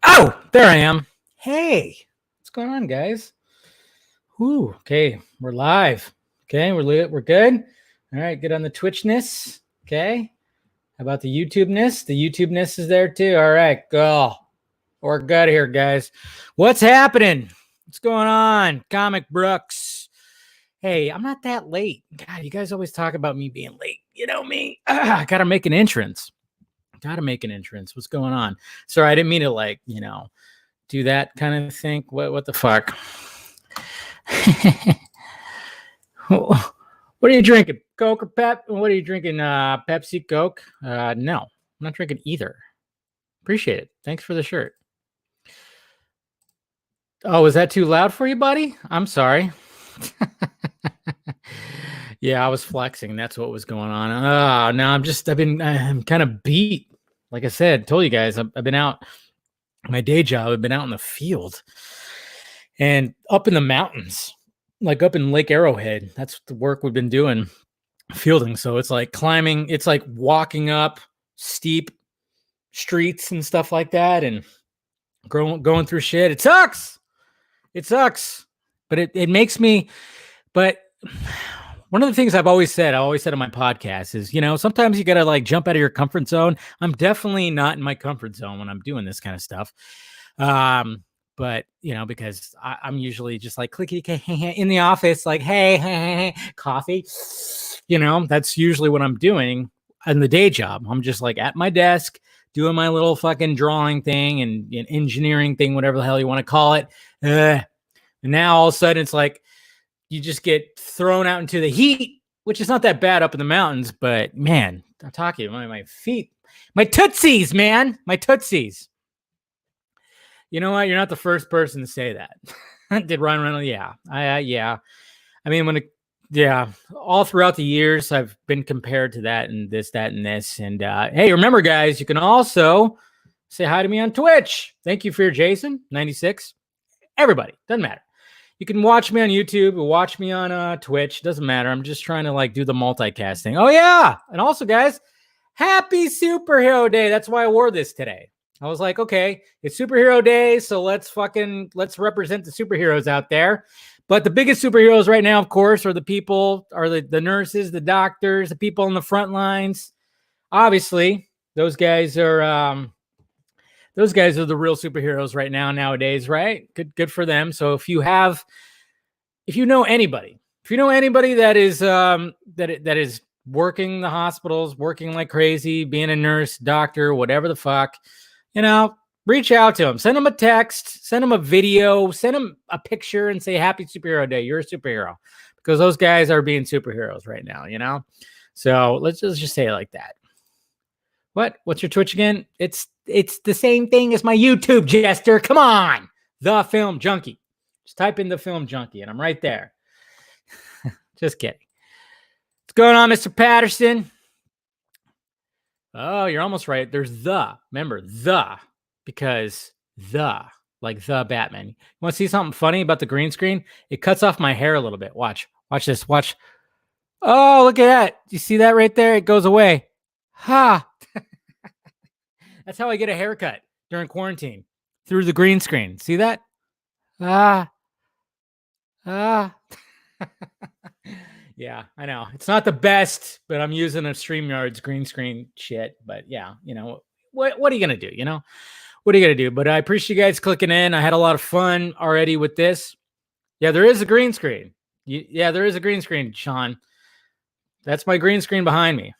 Oh, there I am. Hey, what's going on, guys? Ooh, okay, we're live. Okay, we're good. All right, good on the Twitchness. Okay, how about the YouTubeness? The YouTubeness is there too. All right, go. We're good here, guys. What's happening? What's going on, Comic Brooks? Hey, I'm not that late. God, you guys always talk about me being late. You know me. I gotta make an entrance. Gotta make an entrance. What's going on? Sorry, I didn't mean to do that kind of thing. What the fuck? What are you drinking? Coke or Pep? What are you drinking? Pepsi, Coke? No, I'm not drinking either. Appreciate it. Thanks for the shirt. Oh, is that too loud for you, buddy? I'm sorry. Yeah, I was flexing. That's what was going on. No, I'm kind of beat. Like I said, told you guys, I've been out. My day job, I've been out in the field and up in the mountains, like up in Lake Arrowhead. That's the work we've been doing, fielding. So it's like climbing, it's like walking up steep streets and stuff like that and going through shit. It sucks. It sucks. But it makes me, but one of the things I've always said on my podcast is, sometimes you got to like jump out of your comfort zone. I'm definitely not in my comfort zone when I'm doing this kind of stuff. But because I'm usually just like clicky in the office, like, hey, coffee, that's usually what I'm doing in the day job. I'm just like at my desk doing my little fucking drawing thing and engineering thing, whatever the hell you want to call it. And now all of a sudden it's like, you just get thrown out into the heat, which is not that bad up in the mountains, but man, I'm talking my feet, my tootsies, man, my tootsies. You know what? You're not the first person to say that. Did Ryan Reynolds? Yeah. Yeah. I mean, all throughout the years, I've been compared to that and this, that, and this. And hey, remember, guys, you can also say hi to me on Twitch. Thank you for your Jason96. Everybody, doesn't matter. You can watch me on YouTube or watch me on Twitch. Doesn't matter. I'm just trying to like do the multicasting. Oh, yeah. And also, guys, happy Superhero Day. That's why I wore this today. I was like, okay, it's Superhero Day, so let's represent the superheroes out there. But the biggest superheroes right now, of course, are the nurses, the doctors, the people on the front lines. Obviously, those guys are the real superheroes right now nowadays, right? Good for them. So if you know anybody that is working the hospitals, working like crazy, being a nurse, doctor, whatever the fuck, reach out to them, send them a text, send them a video, send them a picture and say, happy Superhero Day. You're a superhero, because those guys are being superheroes right now, So let's just say it like that. What's your Twitch again? It's the same thing as my YouTube, Jester. Come on. The Film Junkie. Just type in The Film Junkie and I'm right there. Just kidding. What's going on, Mr. Patterson? Oh, you're almost right. There's remember, because like the Batman. You want to see something funny about the green screen? It cuts off my hair a little bit. Watch this. Watch. Oh, look at that. You see that right there? It goes away. Ha. That's how I get a haircut during quarantine, through the green screen. See that? Yeah, I know. It's not the best, but I'm using a StreamYard's green screen shit. But yeah, what are you going to do? What are you going to do? But I appreciate you guys clicking in. I had a lot of fun already with this. Yeah, there is a green screen. Yeah, there is a green screen, Sean. That's my green screen behind me.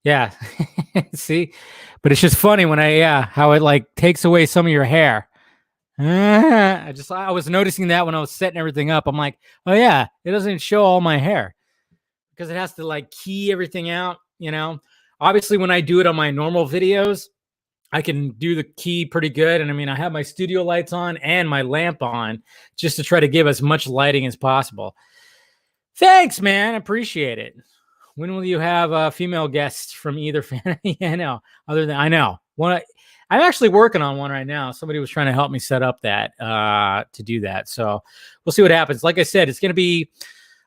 Yeah. See, but it's just funny when how it like takes away some of your hair. I was noticing that when I was setting everything up. I'm like, oh yeah, it doesn't show all my hair because it has to like key everything out. Obviously when I do it on my normal videos, I can do the key pretty good. And I mean, I have my studio lights on and my lamp on just to try to give as much lighting as possible. Thanks, man. I appreciate it. When will you have female guests from either fan? Yeah, I know. I know. I'm actually working on one right now. Somebody was trying to help me set up that to do that. So we'll see what happens. Like I said, it's going to be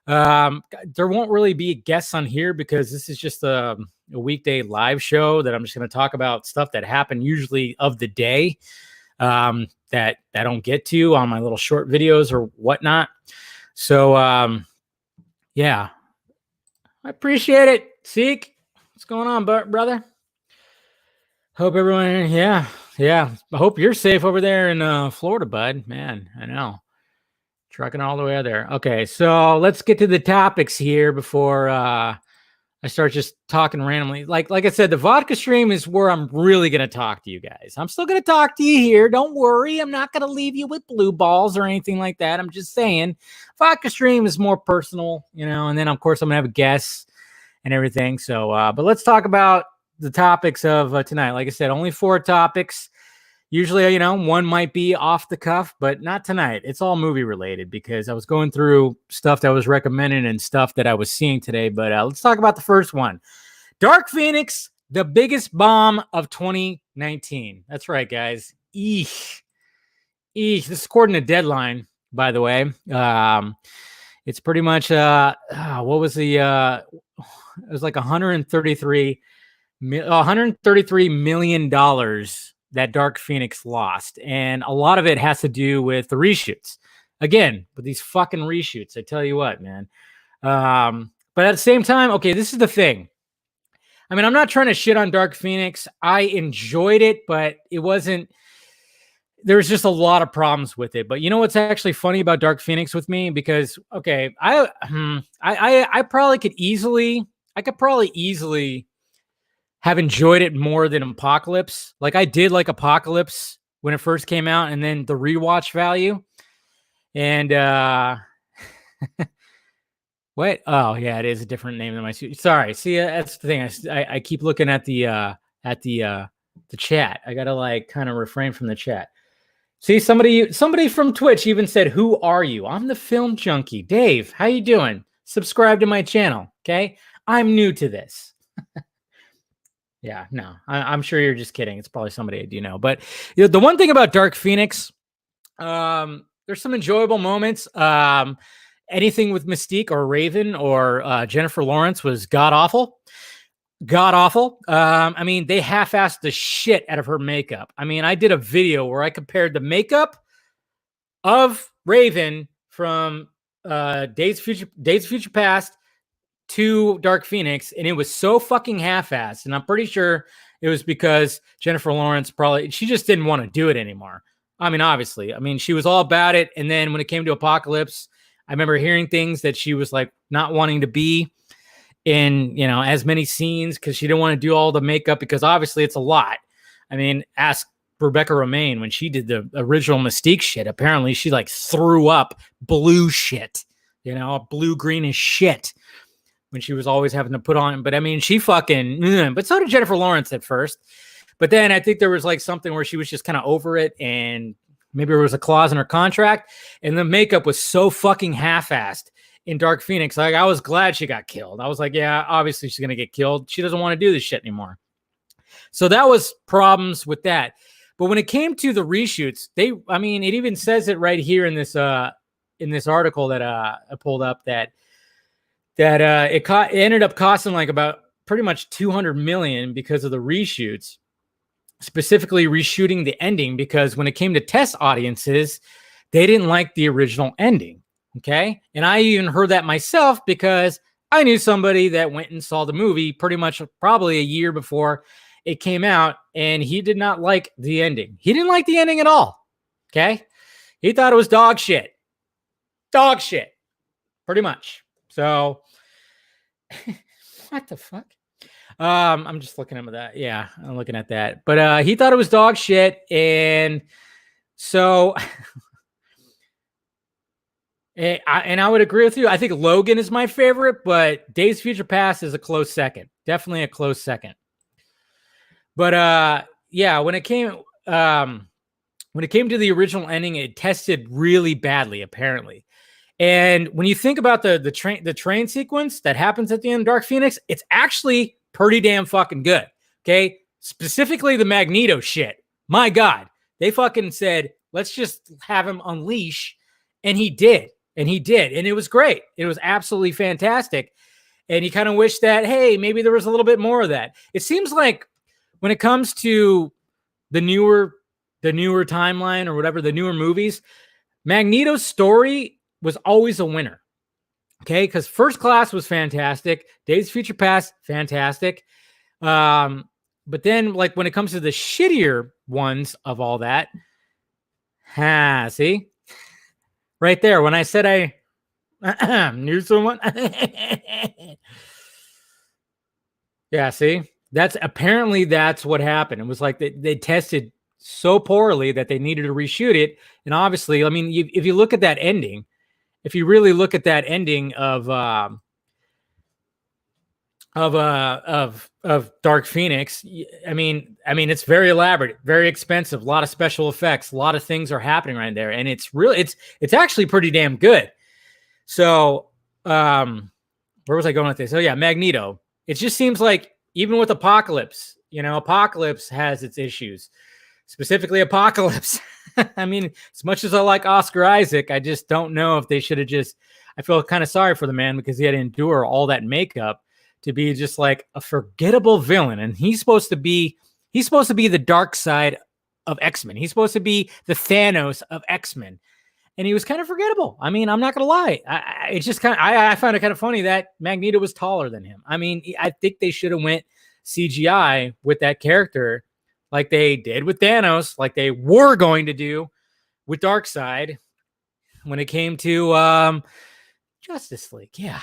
There won't really be guests on here because this is just a weekday live show that I'm just going to talk about stuff that happened usually of the day that I don't get to on my little short videos or whatnot. So, yeah, I appreciate it. Seek, what's going on, brother? Hope everyone, yeah. I hope you're safe over there in Florida, bud. Man, I know. Trucking all the way out there. Okay, so let's get to the topics here before I start just talking randomly. Like I said, the vodka stream is where I'm really going to talk to you guys. I'm still going to talk to you here. Don't worry. I'm not going to leave you with blue balls or anything like that. I'm just saying vodka stream is more personal, and then, of course, I'm going to have a guest and everything. So, but let's talk about the topics of tonight. Like I said, only 4 topics. Usually, one might be off the cuff, but not tonight. It's all movie related because I was going through stuff that was recommended and stuff that I was seeing today. But let's talk about the first one. Dark Phoenix, the biggest bomb of 2019. That's right, guys. Eesh. This is according to Deadline, by the way. It's pretty much, what was the, it was like $133 million that Dark Phoenix lost. And a lot of it has to do with the reshoots. Again, with these fucking reshoots, I tell you what, man. But at the same time, okay, this is the thing. I mean, I'm not trying to shit on Dark Phoenix. I enjoyed it, but it wasn't, there's just a lot of problems with it. But you know what's actually funny about Dark Phoenix with me? Because, okay, I could probably easily have enjoyed it more than Apocalypse. Like I did like Apocalypse when it first came out, and then the rewatch value. And what? Oh yeah, it is a different name than my suit. Sorry. See, that's the thing. I keep looking at the chat. I gotta like kind of refrain from the chat. See, somebody from Twitch even said, "Who are you?" I'm the Film Junkie, Dave. How you doing? Subscribe to my channel, okay? I'm new to this. Yeah, no, I'm sure you're just kidding. It's probably somebody I do know. But the one thing about Dark Phoenix, there's some enjoyable moments. Anything with Mystique or Raven or Jennifer Lawrence was god awful. God awful. I mean, they half-assed the shit out of her makeup. I mean, I did a video where I compared the makeup of Raven from Days of Future Past to Dark Phoenix, and it was so fucking half-assed. And I'm pretty sure it was because Jennifer Lawrence she just didn't want to do it anymore. I mean, obviously. I mean, she was all about it. And then when it came to Apocalypse, I remember hearing things that she was like not wanting to be in, as many scenes because she didn't want to do all the makeup because obviously it's a lot. I mean, ask Rebecca Romaine when she did the original Mystique shit. Apparently she like threw up blue shit, blue greenish shit when she was always having to put on. But I mean, she fucking, but so did Jennifer Lawrence at first. But then I think there was like something where she was just kind of over it, and maybe there was a clause in her contract, and the makeup was so fucking half-assed in Dark Phoenix. Like, I was glad she got killed. I was like, yeah, obviously she's going to get killed. She doesn't want to do this shit anymore. So that was problems with that. But when it came to the reshoots, it even says it right here in this article that I pulled up that it ended up costing like about pretty much $200 million because of the reshoots, specifically reshooting the ending, because when it came to test audiences, they didn't like the original ending. Okay. And I even heard that myself because I knew somebody that went and saw the movie probably a year before it came out, and he did not like the ending. He didn't like the ending at all. Okay. He thought it was dog shit. Dog shit. Pretty much. So what the fuck? I'm just looking at that. Yeah, I'm looking at that. But he thought it was dog shit. And so I would agree with you. I think Logan is my favorite, but Days of Future Past is a close second. Definitely a close second. But yeah, when it came to the original ending, it tested really badly, apparently. And when you think about the train sequence that happens at the end of Dark Phoenix, it's actually pretty damn fucking good. Okay. Specifically the Magneto shit. My God. They fucking said, let's just have him unleash. And he did. And he did. And it was great. It was absolutely fantastic. And you kind of wish that, hey, maybe there was a little bit more of that. It seems like when it comes to the newer timeline or whatever, the newer movies, Magneto's story was always a winner. Okay, because First Class was fantastic. Days of Future Past, fantastic. But then, like, when it comes to the shittier ones of all that, see? Right there, when I said I knew someone. Yeah, see? That's what happened. It was like they tested so poorly that they needed to reshoot it. And obviously, I mean, if you look at that ending, if you really look at that ending of Dark Phoenix, I mean, it's very elaborate, very expensive, a lot of special effects, a lot of things are happening right there, and it's actually pretty damn good. So, where was I going with this? Oh yeah, Magneto. It just seems like even with Apocalypse, Apocalypse has its issues. Specifically, Apocalypse. I mean, as much as I like Oscar Isaac, I just don't know if they should have just. I feel kind of sorry for the man because he had to endure all that makeup to be just like a forgettable villain, and he's supposed to be the dark side of X-Men. He's supposed to be the Thanos of X-Men, and he was kind of forgettable. I mean, I'm not gonna lie. It's just kind of I find it kind of funny that Magneto was taller than him. I mean, I think they should have went CGI with that character, like they did with Thanos, like they were going to do with Darkseid when it came to Justice League. Yeah.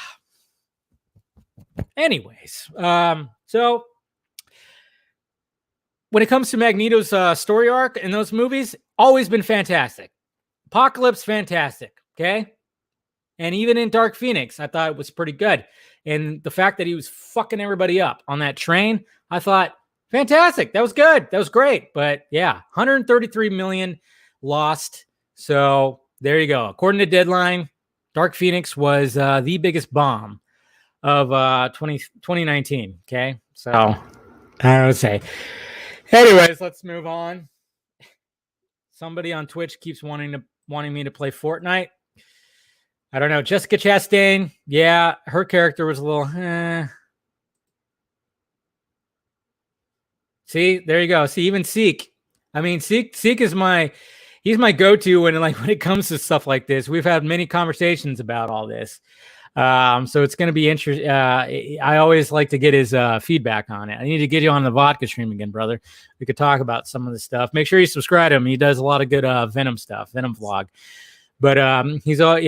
Anyways, so when it comes to Magneto's story arc in those movies, always been fantastic. Apocalypse, fantastic. Okay. And even in Dark Phoenix, I thought it was pretty good. And the fact that he was fucking everybody up on that train, I thought, fantastic. That was good. That was great. But yeah, 133 million lost. So there you go. According to Deadline, Dark Phoenix was the biggest bomb of 2019. Okay. So I would say. Anyways, let's move on. Somebody on Twitch keeps wanting me to play Fortnite. I don't know. Jessica Chastain. Yeah, her character was a little. See, there you go. See, even Seek. I mean, Seek is he's my go-to when it comes to stuff like this. We've had many conversations about all this. So it's going to be interesting. I always like to get his feedback on it. I need to get you on the vodka stream again, brother. We could talk about some of the stuff. Make sure you subscribe to him. He does a lot of good Venom stuff, Venom vlog. But he's all,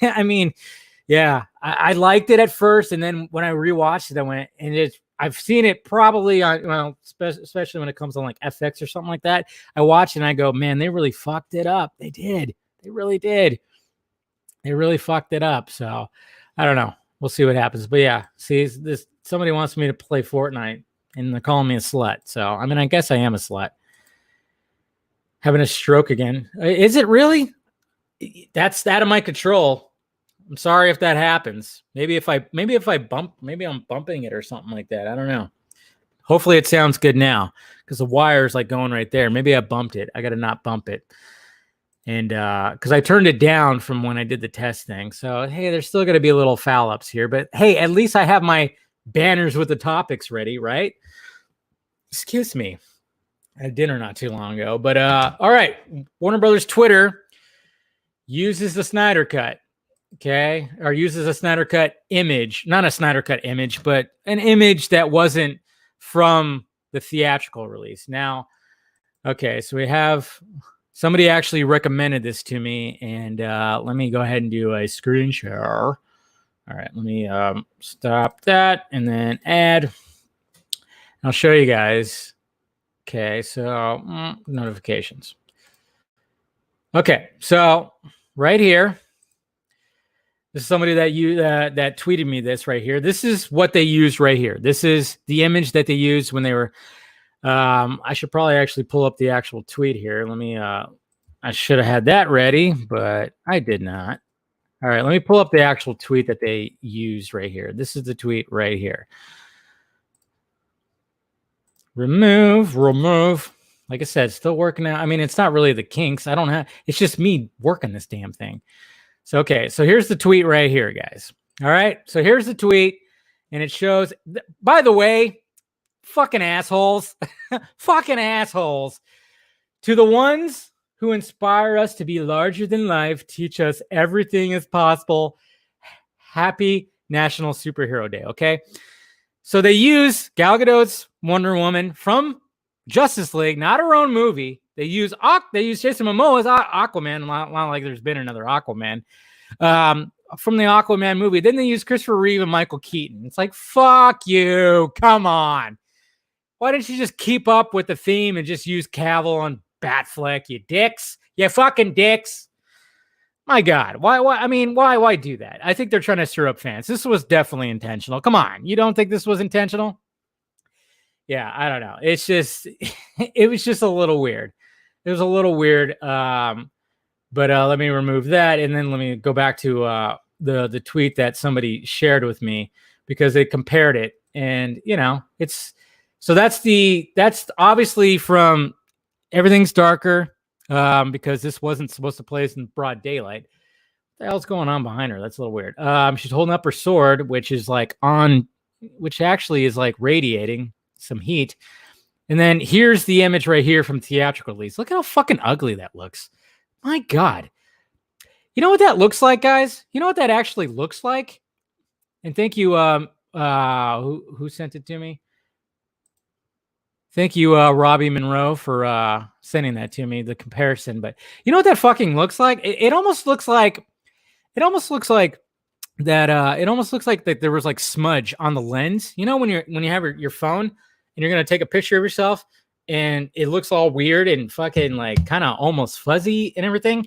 I mean, yeah, I liked it at first, and then when I rewatched it, I went, and I've seen it probably on, especially when it comes on like FX or something like that. I watch it and I go, man, they really fucked it up. They did. They really did. They really fucked it up. So I don't know. We'll see what happens. But yeah, see, somebody wants me to play Fortnite, and they're calling me a slut. So I mean, I guess I am a slut. Having a stroke again. Is it really? That's out of my control. I'm sorry if that happens. Maybe if I bump, maybe I'm bumping it or something like that. I don't know. Hopefully it sounds good now because the wire's like going right there. Maybe I bumped it. I got to not bump it. And because I turned it down from when I did the test thing. So, hey, there's still going to be a little foul ups here. But hey, at least I have my banners with the topics ready, right? Excuse me. I had dinner not too long ago. But all right. Warner Brothers Twitter uses the Snyder Cut. Okay. Or uses a Snyder Cut image. Not a Snyder Cut image, but an image that wasn't from the theatrical release. Now, okay. So we have... Somebody actually recommended this to me, and let me go ahead and do a screen share. All right, let me stop that and then add. I'll show you guys. Okay, so notifications. Okay, so right here, this is somebody that tweeted me this right here. This is what they used right here. This is the image that they used when they were. I should probably actually pull up the actual tweet here. Let me, I should have had that ready, but I did not. All right, let me pull up the actual tweet that they used right here. This is the tweet right here. Remove. Like I said, still working out. I mean, it's not really the kinks. It's just me working this damn thing. So, okay. So here's the tweet right here, guys. All right. So here's the tweet. And it shows, by the way, fucking assholes, fucking assholes. To the ones who inspire us to be larger than life, teach us everything is possible. Happy National Superhero Day. Okay. So they use Gal Gadot's Wonder Woman from Justice League, not her own movie. They use Jason Momoa's Aquaman. Not like there's been another Aquaman from the Aquaman movie. Then they use Christopher Reeve and Michael Keaton. It's like, fuck you. Come on. Why didn't you just keep up with the theme and just use Cavill and Batfleck, you dicks? You fucking dicks. My God. Why? I mean, why do that? I think they're trying to stir up fans. This was definitely intentional. Come on. You don't think this was intentional? Yeah, I don't know. It's just, it was just a little weird. It was a little weird. But let me remove that. And then let me go back to the tweet that somebody shared with me because they compared it. And, you know, so that's obviously from Everything's Darker because this wasn't supposed to play in broad daylight. What the hell's going on behind her? That's a little weird. She's holding up her sword, which actually is like radiating some heat. And then here's the image right here from theatrical release. Look at how fucking ugly that looks. My God. You know what that looks like, guys? You know what that actually looks like? And thank you, who sent it to me? Thank you, Robbie Monroe, for sending that to me, the comparison. But you know what that fucking looks like? It almost looks like that there was like smudge on the lens. You know, when you have your phone and you're gonna take a picture of yourself and it looks all weird and fucking like kind of almost fuzzy and everything.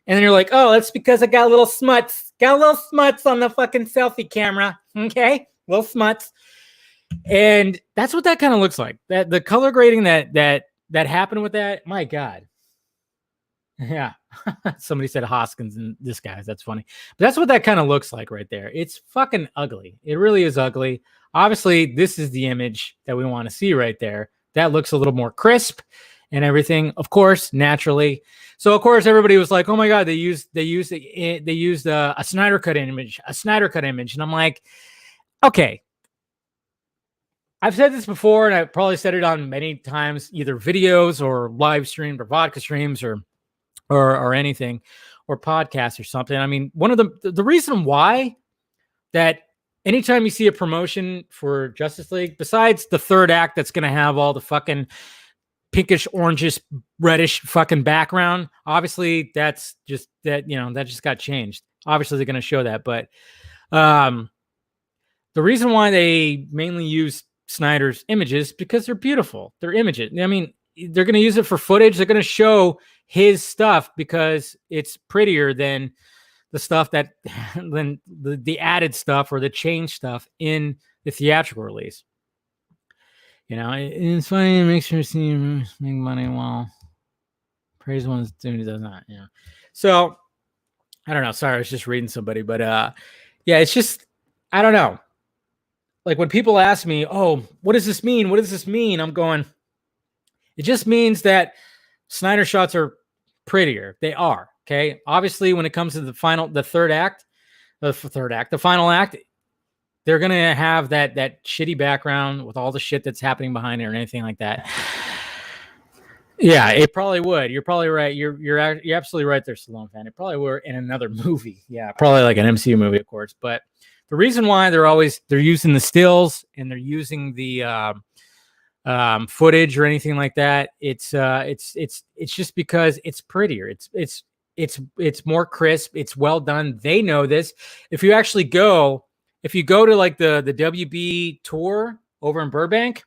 And then you're like, oh, that's because I got a little smuts on the fucking selfie camera. Okay, little smuts. And that's what that kind of looks like. That the color grading that happened with that. My God. Yeah. Somebody said Hoskins and this guy. That's funny. But that's what that kind of looks like right there. It's fucking ugly. It really is ugly. Obviously, this is the image that we want to see right there. That looks a little more crisp and everything, of course, naturally. So of course, everybody was like, "Oh my God, they used a Snyder cut image, and I'm like, okay. I've said this before, and I've probably said it on many times, either videos or live streams or vodka streams or anything, or podcasts or something. I mean, one of the reason why that anytime you see a promotion for Justice League, besides the third act that's going to have all the fucking pinkish, orangish, reddish fucking background, obviously that's just that, you know, that just got changed. Obviously they're going to show that, but the reason why they mainly use Snyder's images because they're beautiful. They're images. I mean, they're going to use it for footage. They're going to show his stuff because it's prettier than the stuff that than the added stuff or the change stuff in the theatrical release. You know, it's funny. It makes sure see make money while praise one's doing it does not. Yeah. So I don't know. Sorry, I was just reading somebody, but yeah, it's just I don't know. Like when people ask me, "Oh, what does this mean? What does this mean?" I'm going, it just means that Snyder shots are prettier. They are. Okay. Obviously, when it comes to the final act, the final act, they're gonna have that shitty background with all the shit that's happening behind it or anything like that. Yeah, it probably would. You're probably right. You're absolutely right there, Stallone fan. It probably were in another movie. Yeah, probably like an MCU movie, of course. But the reason why they're using the stills and they're using the footage or anything like that, it's just because it's prettier. It's more crisp. It's well done. They know this. If you go to like the WB tour over in Burbank,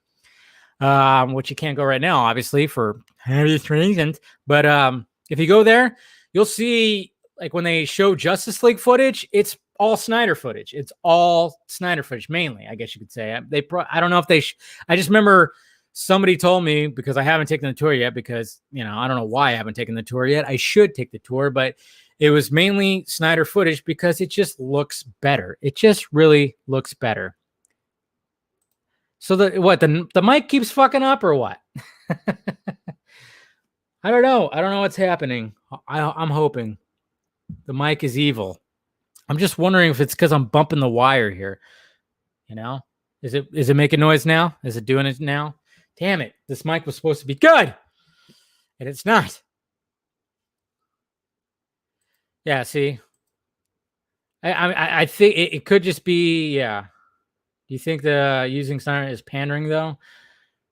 which you can't go right now, obviously for obvious reasons, but if you go there, you'll see like when they show Justice League footage, it's all Snyder footage. It's all Snyder footage, mainly, I guess you could say. I don't know if I just remember somebody told me, because I haven't taken the tour yet, because, you know, I don't know why I haven't taken the tour yet. I should take the tour, but it was mainly Snyder footage because it just looks better. It just really looks better. So the mic keeps fucking up or what? I don't know. I don't know what's happening. I'm hoping. The mic is evil. I'm just wondering if it's because I'm bumping the wire here. Is it making noise now? Is it doing it now? Damn it. This mic was supposed to be good. And it's not. Yeah, see. I think it could just be, yeah. Do you think the using Snyder is pandering though?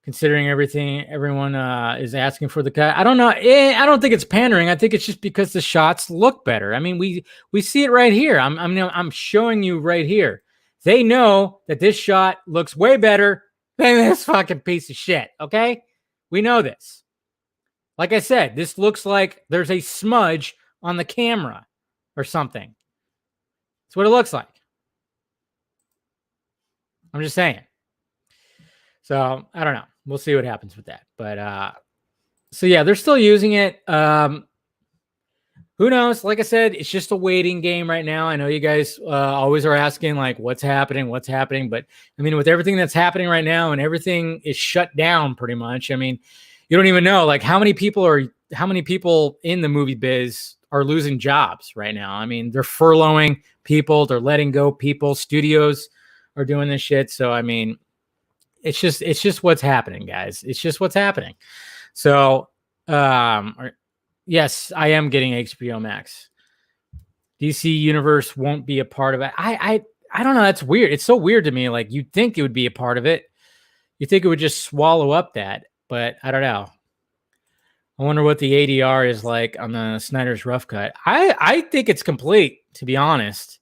Considering everything everyone is asking for the cut. I don't know. I don't think it's pandering. I think it's just because the shots look better. I mean, we see it right here. I'm showing you right here. They know that this shot looks way better than this fucking piece of shit. Okay, we know this. Like I said, this looks like there's a smudge on the camera or something. That's what it looks like. I'm just saying. So I don't know. We'll see what happens with that. But so yeah, they're still using it. Who knows? Like I said, it's just a waiting game right now. I know you guys always are asking like, what's happening? But I mean, with everything that's happening right now and everything is shut down pretty much. I mean, you don't even know like how many people in the movie biz are losing jobs right now. I mean, they're furloughing people, they're letting go people, studios are doing this shit. So I mean, it's just what's happening, guys. It's just what's happening. So, yes, I am getting HBO Max. DC Universe won't be a part of it. I don't know. That's weird. It's so weird to me. Like you'd think it would be a part of it. You think it would just swallow up that, but I don't know. I wonder what the ADR is like on the Snyder's rough cut. I think it's complete, to be honest.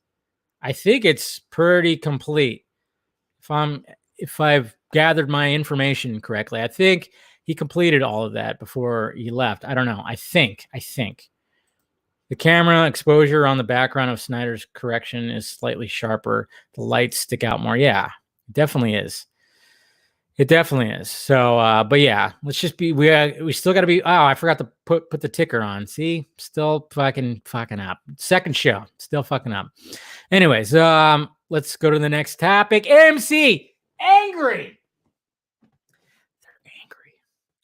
I think it's pretty complete. If I've gathered my information correctly, I think he completed all of that before he left. I don't know. I think the camera exposure on the background of Snyder's correction is slightly sharper. The lights stick out more. Yeah, it definitely is. It definitely is. So, but yeah, let's just be. We still got to be. Oh, I forgot to put the ticker on. See, still fucking up. Second show, still fucking up. Anyways, let's go to the next topic. AMC angry. They're angry.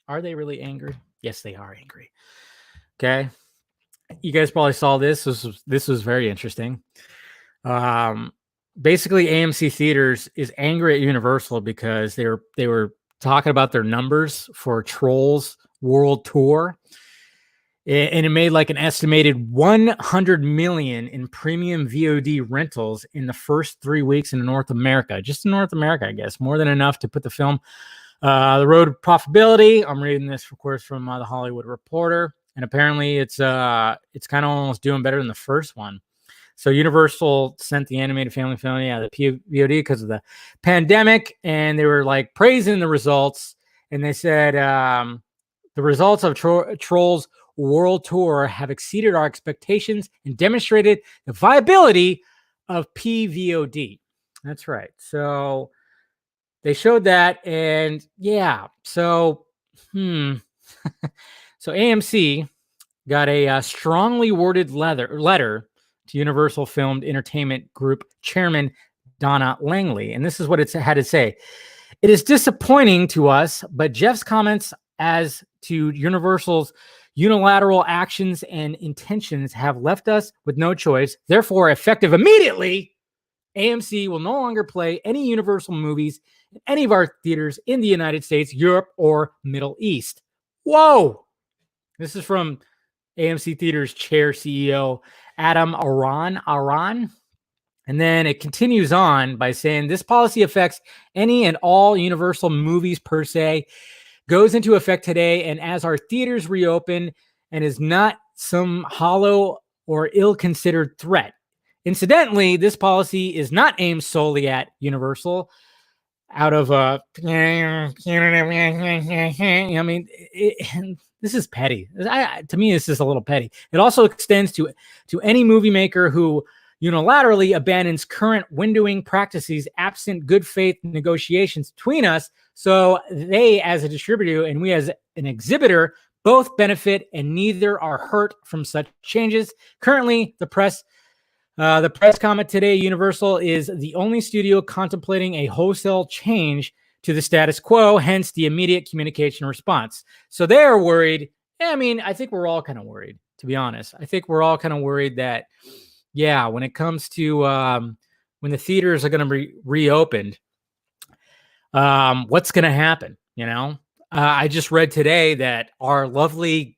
Are they really angry? Yes, they are angry. Okay, you guys probably saw this. This was very interesting. Basically, AMC Theaters is angry at Universal because they were talking about their numbers for Trolls World Tour, and it made like an estimated 100 million in premium VOD rentals in the first 3 weeks in North America. Just in North America, I guess, more than enough to put the film the road to profitability. I'm reading this, of course, from the Hollywood Reporter, and apparently it's kind of almost doing better than the first one. So Universal sent the animated family film, the VOD because of the pandemic, and they were like praising the results. And they said the results of Trolls World Tour have exceeded our expectations and demonstrated the viability of PVOD. That's right. So they showed that, and yeah. So so AMC got a strongly worded letter to Universal Filmed Entertainment Group Chairman Donna Langley. And this is what it had to say. It is disappointing to us, but Jeff's comments as to Universal's unilateral actions and intentions have left us with no choice. Therefore, effective immediately, AMC will no longer play any Universal movies in any of our theaters in the United States, Europe, or Middle East. Whoa! This is from AMC Theaters Chair CEO Adam Aron. And then it continues on by saying this policy affects any and all Universal movies per se, goes into effect today, and as our theaters reopen, and is not some hollow or ill-considered threat. Incidentally, this policy is not aimed solely at Universal. Out of I mean, this is petty. To me, this is a little petty. It also extends to any movie maker who unilaterally abandons current windowing practices absent good faith negotiations between us. So they, as a distributor, and we as an exhibitor, both benefit and neither are hurt from such changes. Currently, the press comment today, Universal is the only studio contemplating a wholesale change to the status quo, hence the immediate communication response. So they're worried. I mean, I think we're all kind of worried. to be honest. I think we're all kind of worried that, yeah, when it comes to when the theaters are going to be reopened, what's going to happen? I just read today that our lovely,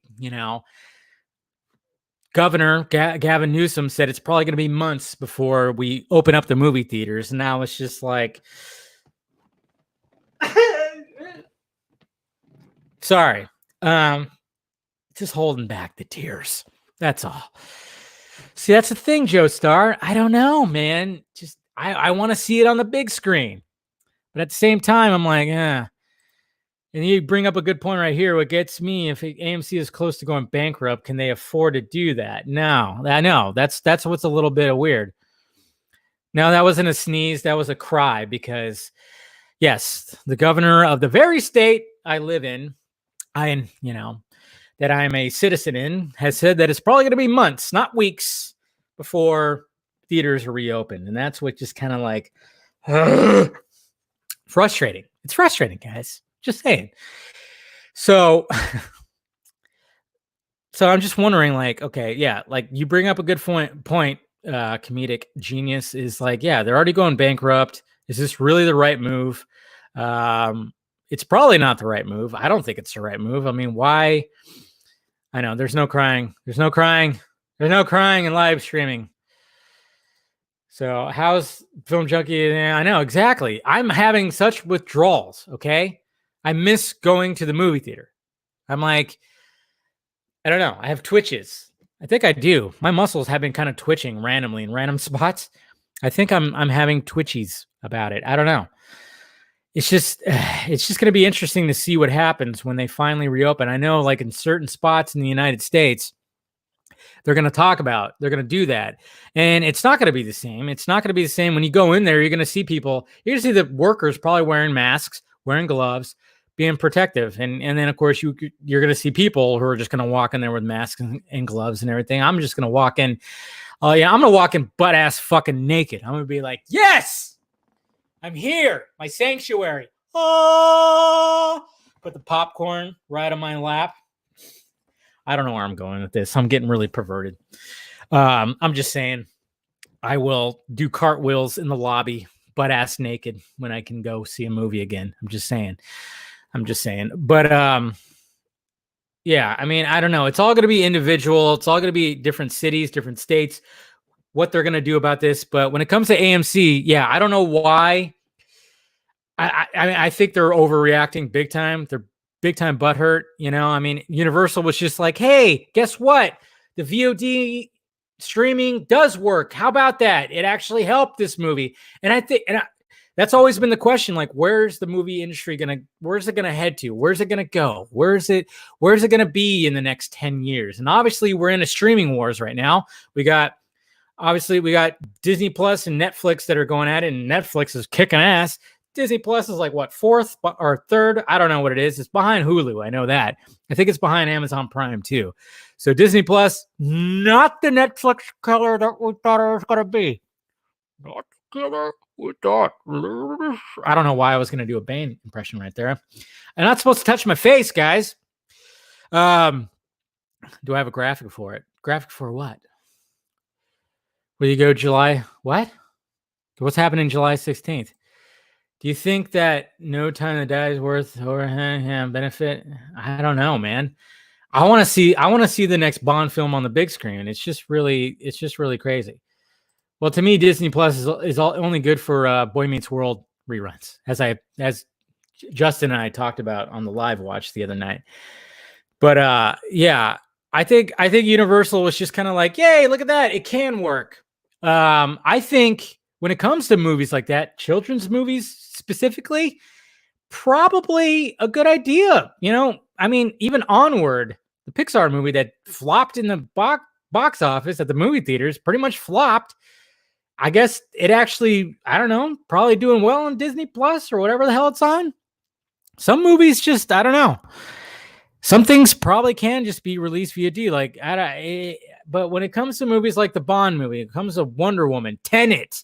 Governor Gavin Newsom said it's probably going to be months before we open up the movie theaters. And now it's just like, sorry, just holding back the tears. That's all. See, that's the thing, Joe Star. I don't know, man. Just I want to see it on the big screen, but at the same time, I'm like, yeah. And you bring up a good point right here. What gets me, if AMC is close to going bankrupt, can they afford to do that? No, I know that's what's a little bit weird. No, that wasn't a sneeze. That was a cry because, yes, the governor of the very state I live in, that I am a citizen in, has said that it's probably going to be months, not weeks, before theaters are reopened. And that's what just kind of like frustrating. It's frustrating, guys. Just saying. So I'm just wondering, like, okay, yeah, like you bring up a good point. Comedic genius is like, yeah, they're already going bankrupt. Is this really the right move? It's probably not the right move. I don't think it's the right move. I mean, why? I know there's no crying. There's no crying in live streaming. So how's Film Junkie? I know exactly. I'm having such withdrawals. Okay. I miss going to the movie theater. I'm like, I don't know. I have twitches. I think I do. My muscles have been kind of twitching randomly in random spots. I think I'm having twitchies about it. I don't know. It's just going to be interesting to see what happens when they finally reopen. I know, like in certain spots in the United States, they're going to do that. And it's not going to be the same. It's not going to be the same. When you go in there, you're going to see people, you're going to see the workers probably wearing masks, wearing gloves, being protective. And then, of course, you're going to see people who are just going to walk in there with masks and gloves and everything. I'm just going to walk in. Oh, yeah, I'm going to walk in butt ass fucking naked. I'm going to be like, yes, I'm here. My sanctuary. Oh, put the popcorn right on my lap. I don't know where I'm going with this. I'm getting really perverted. I'm just saying I will do cartwheels in the lobby, butt ass naked, when I can go see a movie again. I'm just saying. But yeah, I mean, I don't know. It's all going to be individual. It's all going to be different cities, different states, what they're going to do about this. But when it comes to AMC, yeah, I don't know why. I think they're overreacting big time. They're big time butthurt. I mean, Universal was just like, hey, guess what? The VOD streaming does work. How about that? It actually helped this movie. And I think, that's always been the question. Like, where's the movie industry where's it gonna head to? Where's it gonna go? Where's it gonna be in the next 10 years? And obviously we're in a streaming wars right now. We got Disney Plus and Netflix that are going at it, and Netflix is kicking ass. Disney Plus is like what, fourth or third? I don't know what it is. It's behind Hulu. I know that. I think it's behind Amazon Prime too. So Disney Plus, not the Netflix color that we thought it was gonna be. Not together with that. I don't know why I was gonna do a Bane impression right there. I'm not supposed to touch my face, guys. Do I have a graphic for it? Graphic for what? Will you go July? What? What's happening July 16th? Do you think that No Time to Die is worth or benefit? I don't know, man. I want to see the next Bond film on the big screen. It's just really crazy. Well, to me, Disney Plus is only good for Boy Meets World reruns, as Justin and I talked about on the live watch the other night. But yeah, I think Universal was just kind of like, yay, look at that, it can work. I think when it comes to movies like that, children's movies specifically, probably a good idea. I mean, even Onward, the Pixar movie that flopped in the box office at the movie theaters, pretty much flopped. I guess it actually, I don't know, probably doing well on Disney Plus or whatever the hell it's on. Some movies just, I don't know. Some things probably can just be released VOD. But when it comes to movies like the Bond movie, it comes to Wonder Woman, Tenet,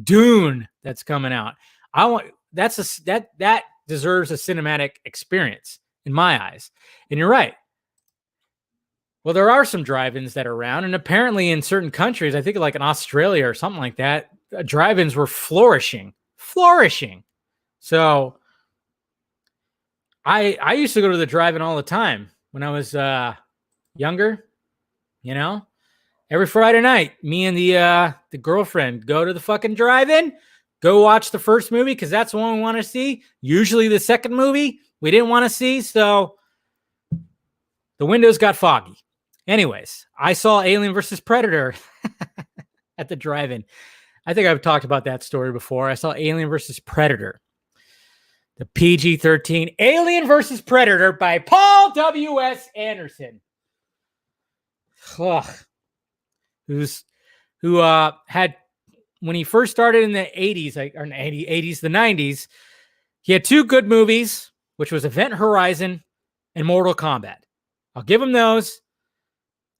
Dune that's coming out. That deserves a cinematic experience in my eyes. And you're right. Well, there are some drive-ins that are around, and apparently in certain countries, I think like in Australia or something like that, drive-ins were flourishing. So I used to go to the drive-in all the time when I was younger. Every Friday night, me and the girlfriend go to the fucking drive-in, go watch the first movie because that's the one we want to see. Usually the second movie we didn't want to see, so the windows got foggy. Anyways, I saw Alien versus Predator at the drive-in. I think I've talked about that story before. I saw Alien versus Predator, the PG-13 Alien versus Predator by Paul W.S. Anderson. Ugh. Who had, when he first started in the 80s, the 90s, he had two good movies, which was Event Horizon and Mortal Kombat. I'll give him those.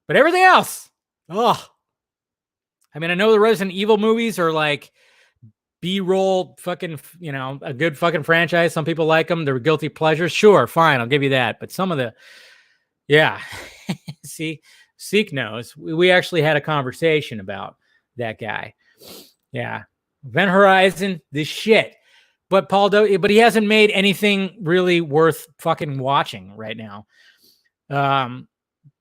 But everything else, I mean, I know the Resident Evil movies are like B-roll fucking, a good fucking franchise. Some people like them. They're guilty pleasures. Sure, fine, I'll give you that. But some of the, see, Seek knows. We actually had a conversation about that guy. Yeah. Event Horizon, this shit. But but he hasn't made anything really worth fucking watching right now.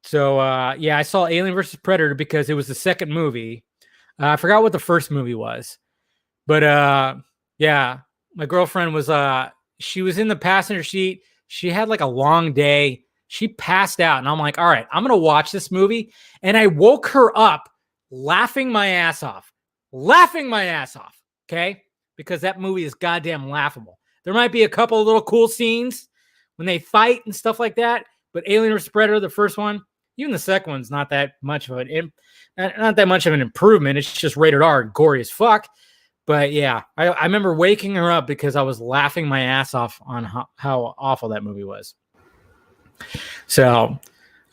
So I saw Alien versus Predator because it was the second movie. I forgot what the first movie was. But my girlfriend was she was in the passenger seat. She had like a long day. She passed out, and I'm like, all right, I'm going to watch this movie. And I woke her up laughing my ass off. Okay? Because that movie is goddamn laughable. There might be a couple of little cool scenes when they fight and stuff like that, but Alien vs. Predator, the first one, even the second one's not that much of an improvement. It's just rated R, gory as fuck. But yeah, I remember waking her up because I was laughing my ass off on how awful that movie was. So,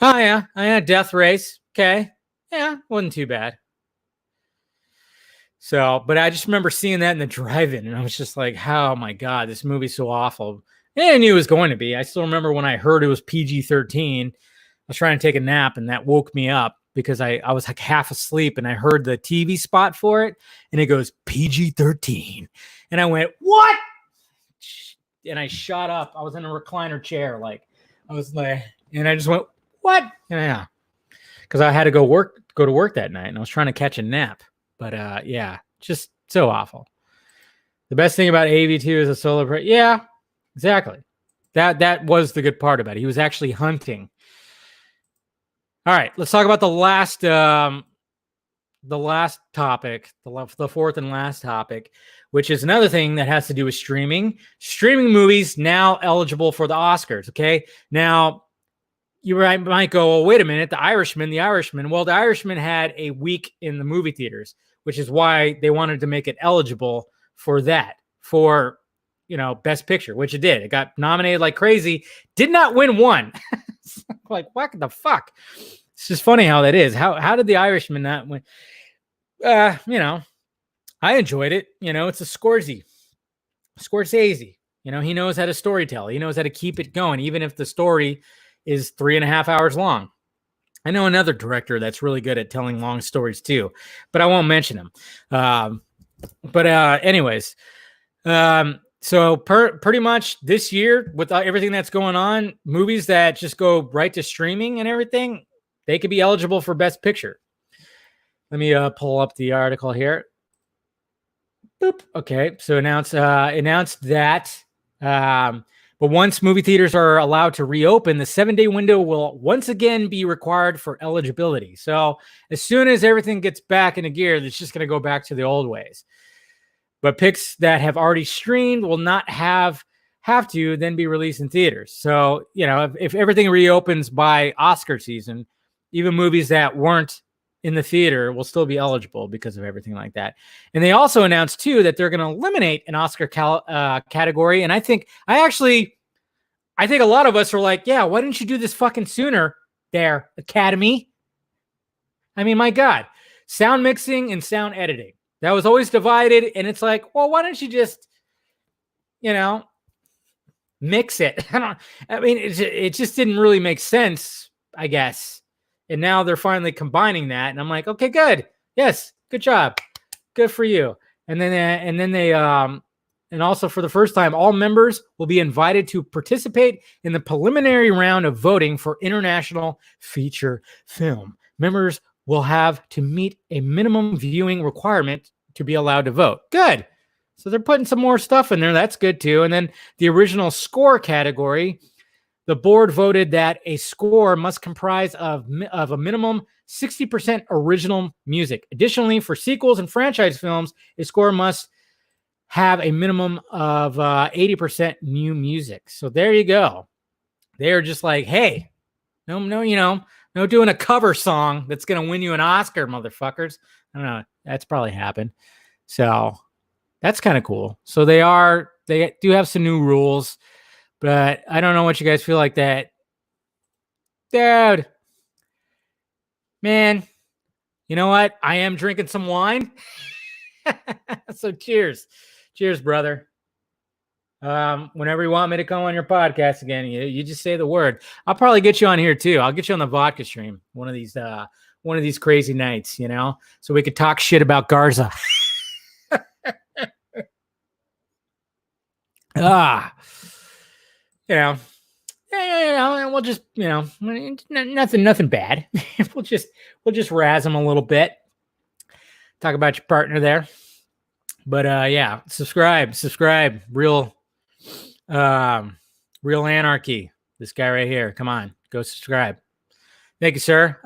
I had Death Race. Okay. Yeah, wasn't too bad. So, but I just remember seeing that in the drive-in, and I was just like, oh my God, this movie's so awful. And I knew it was going to be. I still remember when I heard it was PG-13, I was trying to take a nap, and that woke me up because I was like half asleep, and I heard the TV spot for it, and it goes PG-13. And I went, what? And I shot up. I was in a recliner chair, and I just went, what? Yeah. Because I had to go to work that night, and I was trying to catch a nap. But just so awful. The best thing about AV2 is a solo. Yeah, exactly. That was the good part about it. He was actually hunting. All right, let's talk about the last topic, the fourth and last topic, which is another thing that has to do with streaming. Streaming movies now eligible for the Oscars. Okay, now you might go, well, wait a minute, The Irishman. Well, The Irishman had a week in the movie theaters, which is why they wanted to make it eligible for that, for Best Picture, which it did. It got nominated like crazy, did not win one. Like, what the fuck? It's just funny how that is. How did The Irishman not win? I enjoyed it. It's a Scorsese. He knows how to storytell. He knows how to keep it going, even if the story is 3.5 hours long. I know another director that's really good at telling long stories too, but I won't mention him. Anyways, so pretty much this year, with everything that's going on, movies that just go right to streaming and everything, they could be eligible for Best Picture. Let me pull up the article here. Boop. Okay, so announced that. But once movie theaters are allowed to reopen, the 7-day window will once again be required for eligibility. So as soon as everything gets back into gear, it's just going to go back to the old ways. But picks that have already streamed will not have to then be released in theaters. So, if everything reopens by Oscar season, even movies that weren't in the theater will still be eligible because of everything like that. And they also announced too that they're going to eliminate an Oscar category. And I think a lot of us are like, yeah, why didn't you do this fucking sooner there, Academy? I mean, my God, sound mixing and sound editing. That was always divided. And it's like, well, why don't you just, mix it? It just didn't really make sense, I guess. And now they're finally combining that. And I'm like, okay, good. Yes, good job. Good for you. And also for the first time, all members will be invited to participate in the preliminary round of voting for international feature film. Members will have to meet a minimum viewing requirement to be allowed to vote. Good. So they're putting some more stuff in there. That's good too. And then the original score category, the board voted that a score must comprise of a minimum 60% original music. Additionally, for sequels and franchise films, a score must have a minimum of 80% new music. So there you go. They are just like, hey, no doing a cover song that's going to win you an Oscar, motherfuckers. I don't know. That's probably happened. So that's kind of cool. So they do have some new rules, but I don't know what you guys feel like that. Dude, man, you know what? I am drinking some wine. So cheers. Cheers, brother. Whenever you want me to come on your podcast again, you just say the word. I'll probably get you on here too. I'll get you on the vodka stream one of these crazy nights, so we could talk shit about Garza. Yeah, we'll just, nothing bad. we'll just razz them a little bit. Talk about your partner there. But yeah, subscribe. Real Anarchy. This guy right here. Come on, go subscribe. Thank you, sir.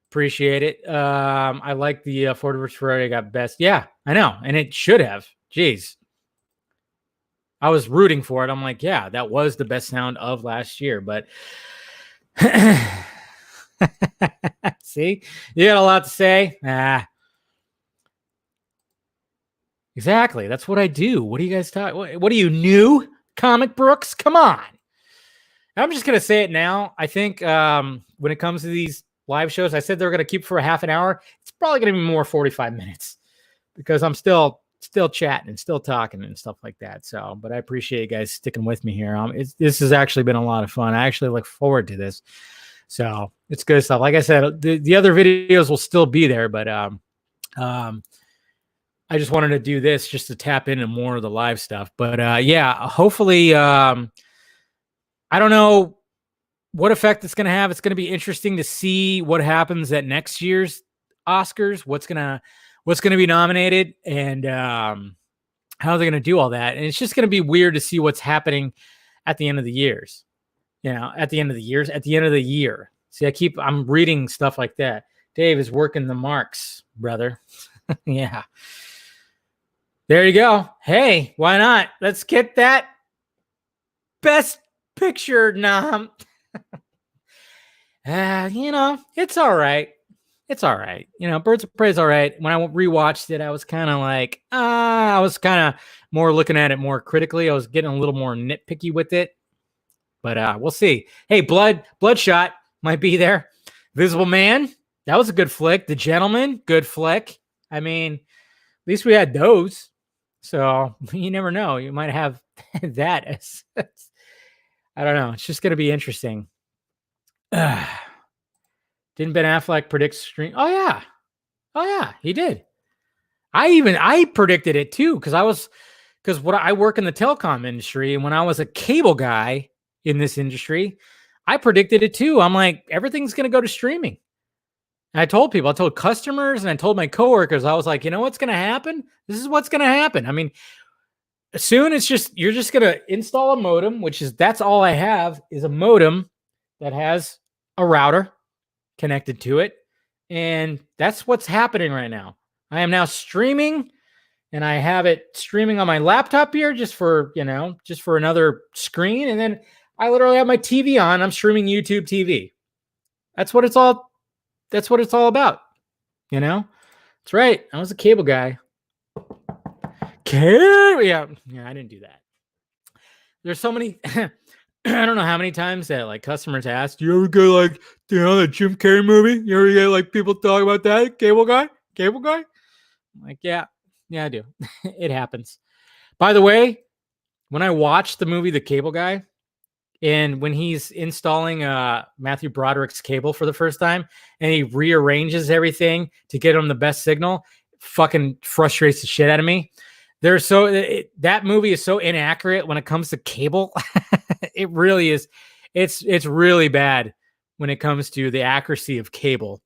Appreciate it. I like the Ford vs. Ferrari got best. Yeah, I know, and it should have. Jeez. I was rooting for it. I'm like, yeah, that was the best sound of last year. But see, you got a lot to say. Exactly. That's what I do. What do you guys talk? What are you, new? Comic Brooks? Come on. I'm just going to say it now. I think when it comes to these live shows, I said they're going to keep for a half an hour. It's probably going to be more 45 minutes because I'm still chatting and still talking and stuff like that. So, but I appreciate you guys sticking with me here. This has actually been a lot of fun. I actually look forward to this. So it's good stuff. Like I said, the other videos will still be there, but I just wanted to do this just to tap into more of the live stuff. But yeah, hopefully, I don't know what effect it's going to have. It's going to be interesting to see what happens at next year's Oscars. What's going to be nominated and how they're going to do all that. And it's just going to be weird to see what's happening at the end of the years. At the end of the year. See, I'm reading stuff like that. Dave is working the marks, brother. Yeah. There you go. Hey, why not? Let's get that best picture nom. It's all right. It's all right. Birds of Prey is all right. When I rewatched it, I was kind of like, I was kind of more looking at it more critically. I was getting a little more nitpicky with it. But we'll see. Hey, Bloodshot might be there. Visible Man, that was a good flick. The Gentleman, good flick. I mean, at least we had those. So you never know. You might have that as I don't know. It's just going to be interesting. Didn't Ben Affleck predict stream? Oh yeah, he did. I predicted it too because I work in the telecom industry, and when I was a cable guy in this industry, I predicted it too. I'm like, everything's going to go to streaming. And I told customers, and I told my coworkers, I was like, you know what's going to happen? This is what's going to happen. I mean, soon you're just going to install a modem, that's all I have is a modem that has a router connected to it. And that's what's happening right now. I am now streaming, and I have it streaming on my laptop here just for another screen. And then I literally have my TV on. I'm streaming YouTube TV. That's what it's all about. That's right. I was a cable guy. Yeah, I didn't do that. There's so many, I don't know how many times that like customers ask, do you ever get like, that Jim Carrey movie? You ever get like people talk about that? Cable guy? I'm like, yeah, I do. It happens. By the way, when I watched the movie The Cable Guy, And when he's installing Matthew Broderick's cable for the first time and he rearranges everything to get him the best signal, fucking frustrates the shit out of me. That movie is so inaccurate when it comes to cable. It really is. It's really bad when it comes to the accuracy of cable.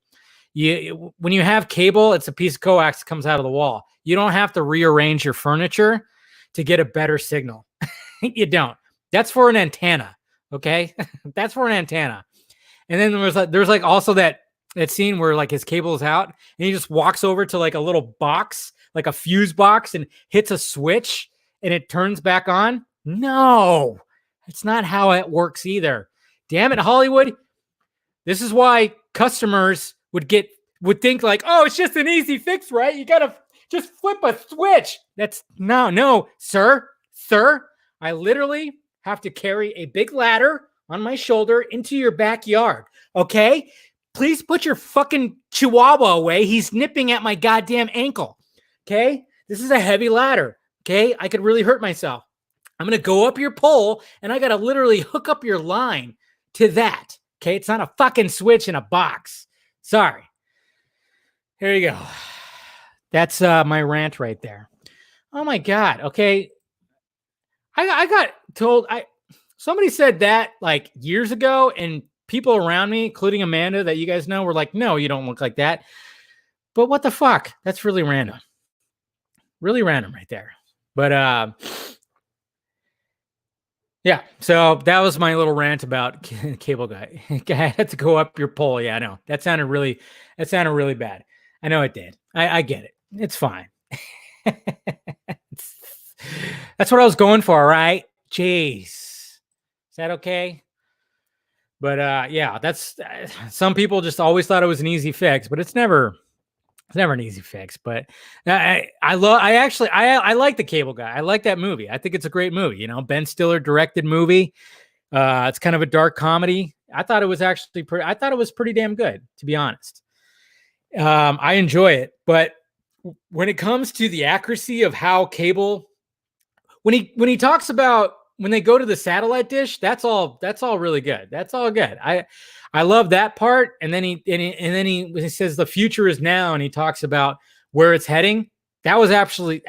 When you have cable, it's a piece of coax that comes out of the wall. You don't have to rearrange your furniture to get a better signal. You don't. That's for an antenna. Okay. That's for an antenna. And then there's like also that scene where like his cable is out and he just walks over to like a little box, like a fuse box, and hits a switch and it turns back on. No, it's not how it works either. Damn it, Hollywood. This is why customers would think like, oh, it's just an easy fix, right? You got to just flip a switch. No, sir. I literally have to carry a big ladder on my shoulder into your backyard. Okay? Please put your fucking chihuahua away. He's nipping at my goddamn ankle. Okay? This is a heavy ladder. Okay? I could really hurt myself. I'm going to go up your pole and I got to literally hook up your line to that. Okay? It's not a fucking switch in a box. Sorry. Here you go. That's my rant right there. Oh my God. Okay. I got told, somebody said that like years ago, and people around me, including Amanda, that you guys know, were like, no, you don't look like that. But what the fuck? That's really random. Really random right there. But yeah, so that was my little rant about cable guy. I had to go up your pole. Yeah, I know. That sounded really bad. I know it did. I get it. It's fine. That's what I was going for, right? Jeez. Is that okay? But yeah, that's some people just always thought it was an easy fix, but it's never an easy fix. But I like the Cable Guy. I like that movie. I think it's a great movie. You know, Ben Stiller directed movie. It's kind of a dark comedy. I thought it was pretty damn good, to be honest. I enjoy it, but when it comes to the accuracy of how cable, when he talks about when they go to the satellite dish, that's all really good. That's all good. I love that part. And then he says the future is now, and he talks about where it's heading. That was absolutely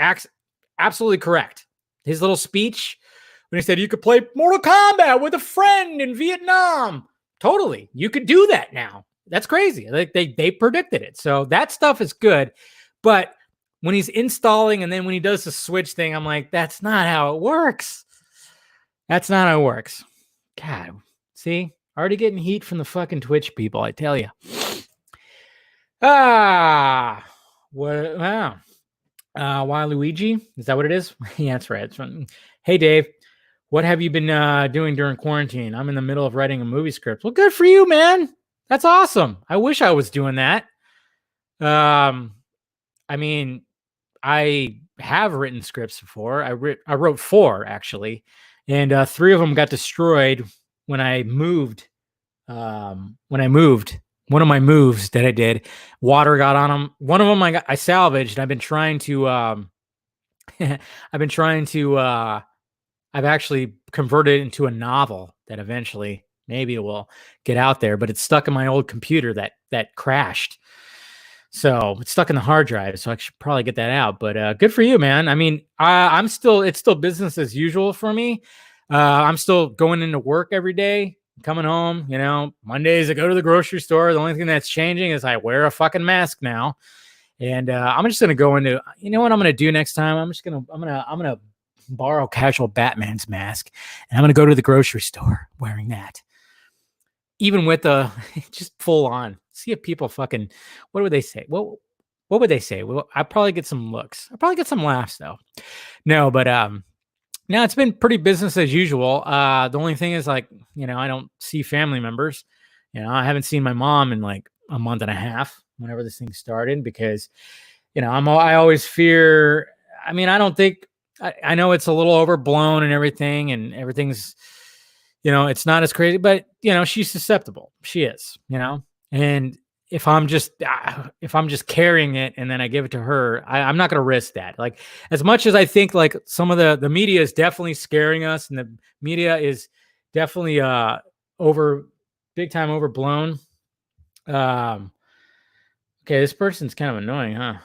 correct. His little speech when he said you could play Mortal Kombat with a friend in Vietnam. Totally, you could do that now. That's crazy. Like they predicted it. So that stuff is good. But when he's installing and then when he does the switch thing, I'm like, that's not how it works. That's not how it works. God, see, already getting heat from the fucking Twitch people, I tell you. Wow. Why Luigi? Is that what it is? Yeah, that's right. Hey, Dave, what have you been doing during quarantine? I'm in the middle of writing a movie script. Well, good for you, man. That's awesome. I wish I was doing that. I mean, I have written scripts before. I wrote 4 actually, and 3 of them got destroyed when I moved. One of my moves that I did, water got on them. One of them I salvaged. I've actually converted it into a novel that eventually maybe it will get out there, but it's stuck in my old computer that crashed. So it's stuck in the hard drive. So I should probably get that out, but good for you, man. I mean, it's still business as usual for me. I'm still going into work every day, coming home, you know, Mondays I go to the grocery store. The only thing that's changing is I wear a fucking mask now. And I'm just going to go into, you know what I'm going to do next time? I'm going to borrow Casual Batman's mask, and I'm going to go to the grocery store wearing that. Even with just full on. See if people fucking, what would they say? What would they say? Well, I'll probably get some looks. I'll probably get some laughs though. No, but now it's been pretty business as usual. The only thing is like, you know, I don't see family members. You know, I haven't seen my mom in like a month and a half whenever this thing started because, you know, I always fear, I mean, I don't think, I know it's a little overblown and everything's, you know, it's not as crazy, but you know, she's susceptible. She is, you know, and if I'm just carrying it and then I give it to her, I'm not going to risk that. Like as much as I think like some of the media is definitely scaring us and the media is definitely big time overblown. Okay, this person's kind of annoying, huh?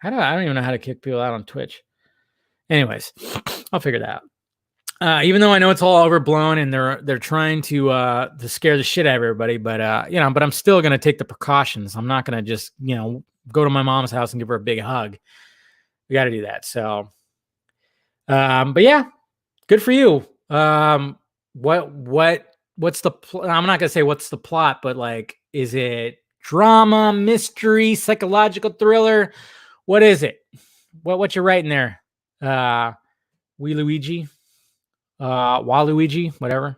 I don't even know how to kick people out on Twitch. Anyways, I'll figure that out. Even though I know it's all overblown and they're trying to scare the shit out of everybody, but but I'm still gonna take the precautions. I'm not gonna just go to my mom's house and give her a big hug. We got to do that. So, but yeah, good for you. What's the? I'm not gonna say what's the plot, but like, is it drama, mystery, psychological thriller? What is it? What you're writing there? Waluigi, whatever.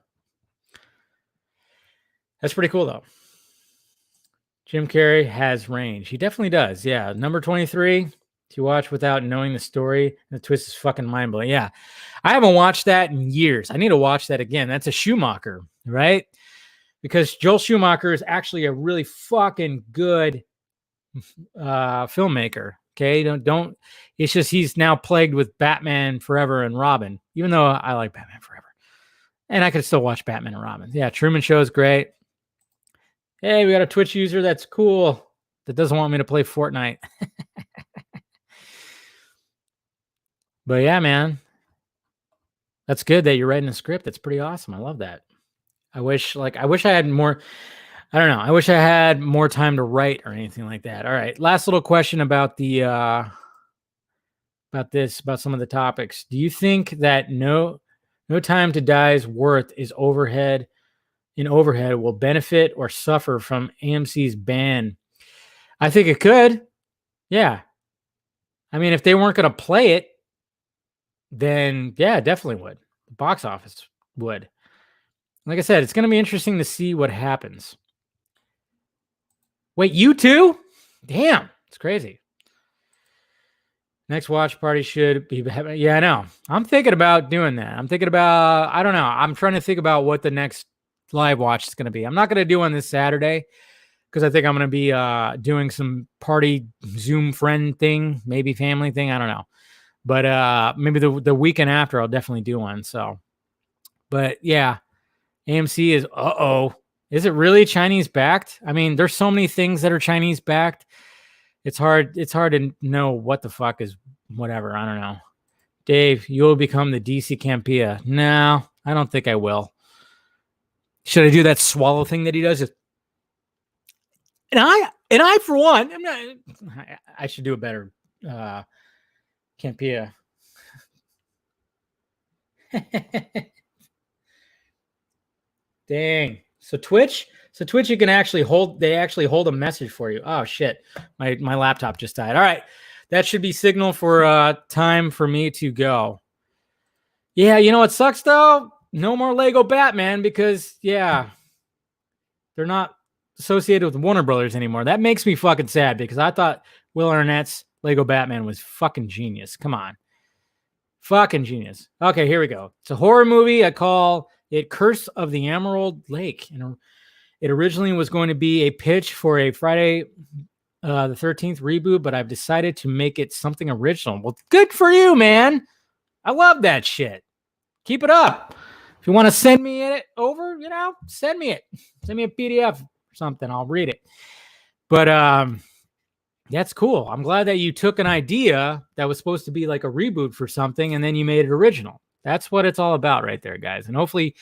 That's pretty cool though. Jim Carrey has range. He definitely does. Yeah, number 23. To watch without knowing the story, the twist is fucking mind blowing. Yeah, I haven't watched that in years. I need to watch that again. That's a Schumacher, right? Because Joel Schumacher is actually a really fucking good filmmaker. Okay, don't. It's just he's now plagued with Batman Forever and Robin. Even though I like Batman Forever, and I could still watch Batman and Robin. Yeah, Truman Show is great. Hey, we got a Twitch user that's cool that doesn't want me to play Fortnite. But yeah, man, that's good that you're writing a script. That's pretty awesome. I love that. I wish I had more. I don't know. I wish I had more time to write or anything like that. All right. Last little question about the about some of the topics. Do you think that No Time to Die's worth is overhead will benefit or suffer from AMC's ban? I think it could. Yeah. I mean, if they weren't going to play it, then yeah, it definitely would. The box office would. Like I said, it's going to be interesting to see what happens. Wait, you too? Damn, it's crazy. Next watch party should be. Yeah, I know. I'm thinking about doing that. I'm thinking about, I don't know. I'm trying to think about what the next live watch is going to be. I'm not going to do one this Saturday because I think I'm going to be doing some party Zoom friend thing, maybe family thing. I don't know. But maybe the weekend after, I'll definitely do one. So, but yeah, AMC is, is it really Chinese backed? I mean, there's so many things that are Chinese backed. It's hard to know what the fuck is whatever. I don't know. Dave, you will become the DC Campia. No, I don't think I will. Should I do that swallow thing that he does? And I for one, I should do a better Campia. Dang. So Twitch, you can actually hold a message for you. Oh shit. My laptop just died. All right. That should be signal for time for me to go. Yeah, you know what sucks though? No more Lego Batman because they're not associated with Warner Brothers anymore. That makes me fucking sad because I thought Will Arnett's Lego Batman was fucking genius. Come on. Fucking genius. Okay, here we go. It's a horror movie. I call it Curse of the Emerald Lake. And it originally was going to be a pitch for a Friday the 13th reboot, but I've decided to make it something original. Well, good for you, man. I love that shit. Keep it up. If you want to send me it over, send me it. Send me a PDF or something. I'll read it. But that's cool. I'm glad that you took an idea that was supposed to be like a reboot for something and then you made it original. That's what it's all about right there, guys. And hopefully,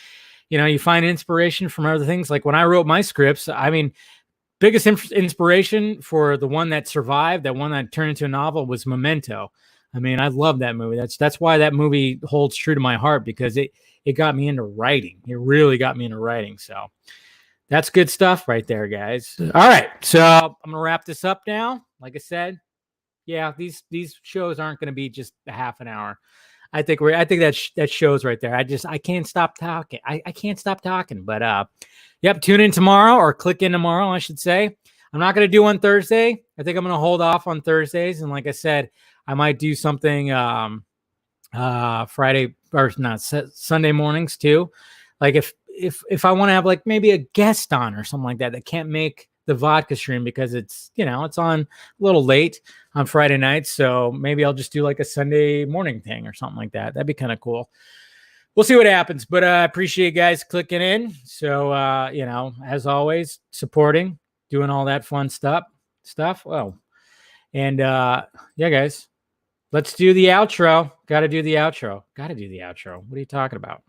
you find inspiration from other things. Like when I wrote my scripts, I mean, biggest inspiration for the one that survived, that one that turned into a novel was Memento. I mean, I love that movie. That's why that movie holds true to my heart because it got me into writing. It really got me into writing. So that's good stuff right there, guys. All right. So I'm going to wrap this up now. Like I said, yeah, these shows aren't going to be just a half an hour. I think that shows right there. I can't stop talking. I can't stop talking. But yep, tune in tomorrow or click in tomorrow, I should say. I'm not going to do on Thursday. I think I'm going to hold off on Thursdays. And like I said, I might do something Friday or not Sunday mornings too. Like if I want to have like maybe a guest on or something like that can't make the vodka stream because it's it's on a little late on Friday nights. So maybe I'll just do like a Sunday morning thing or something like that. That'd be kind of cool. we'll see what happens. But I appreciate you guys clicking in. So as always, supporting, doing all that fun stuff. Well, and yeah, guys, let's do the outro. Got to do the outro. What are you talking about?